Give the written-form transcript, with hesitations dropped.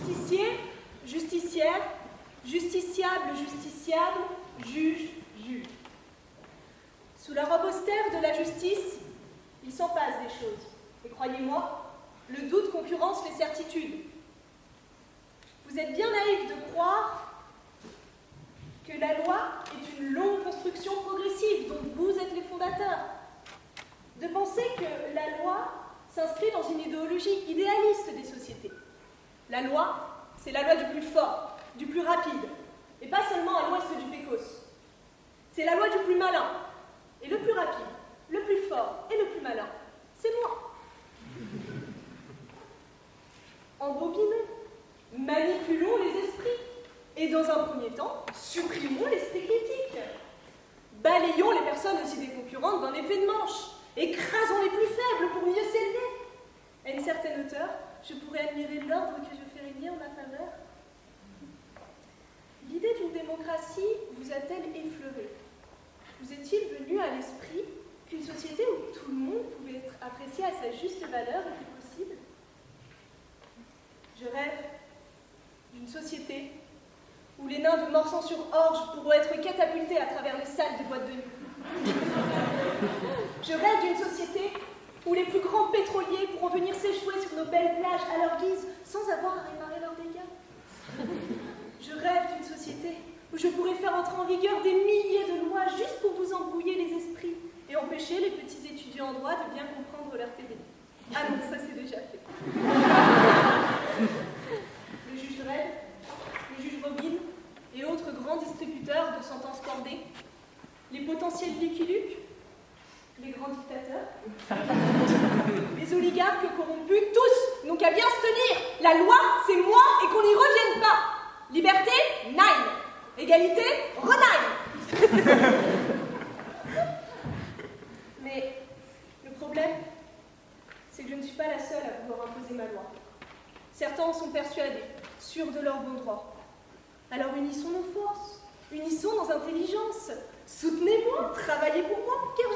Justicier, justicière, justiciable, justiciable, juge, juge. Sous la robe austère de la justice, il s'en passe des choses. Et croyez-moi, le doute concurrence les certitudes. Vous êtes bien naïf de croire que la loi est une longue construction progressive dont vous êtes les fondateurs. De penser que la loi s'inscrit dans une idéologie idéaliste des sociétés. La loi, c'est la loi du plus fort, du plus rapide, et pas seulement à l'ouest du Pécos. C'est la loi du plus malin, et le plus rapide, le plus fort et le plus malin, c'est moi. Embobinons, manipulons les esprits, et dans un premier temps, supprimons l'esprit critique. Balayons les personnes aussi déconcurrentes d'un effet de manche, écrasons les plus faibles pour mieux s'élever. À une certaine hauteur, je pourrais admirer l'ordre que je fais régner en ma faveur. L'idée d'une démocratie vous a-t-elle effleuré? Vous est-il venu à l'esprit qu'une société où tout le monde pouvait être apprécié à sa juste valeur était possible? Je rêve d'une société où les nains de Morsan-sur-Orge pourront être catapultés à travers les salles des boîtes de nuit. Je rêve d'une société où les plus grands pétroliers pourront venir s'échouer sur nos belles plages à leur guise sans avoir à réparer leurs dégâts. Je rêve d'une société où je pourrais faire entrer en vigueur des milliers de lois juste pour vous embrouiller les esprits et empêcher les petits étudiants en droit de bien comprendre leur théorie. Ah non, ça c'est déjà fait. Le juge Red, le juge Robin et autres grands distributeurs de sentences cordées, les potentiels Lucky Luke, les grands dictateurs, les oligarques corrompus, tous n'ont qu'à bien se tenir. La loi, c'est moi et qu'on n'y revienne pas. Liberté, nein. Égalité, renein. Mais le problème, c'est que je ne suis pas la seule à pouvoir imposer ma loi. Certains en sont persuadés, sûrs de leur bon droit. Alors unissons nos forces, unissons nos intelligences. Soutenez-moi, travaillez pour moi, car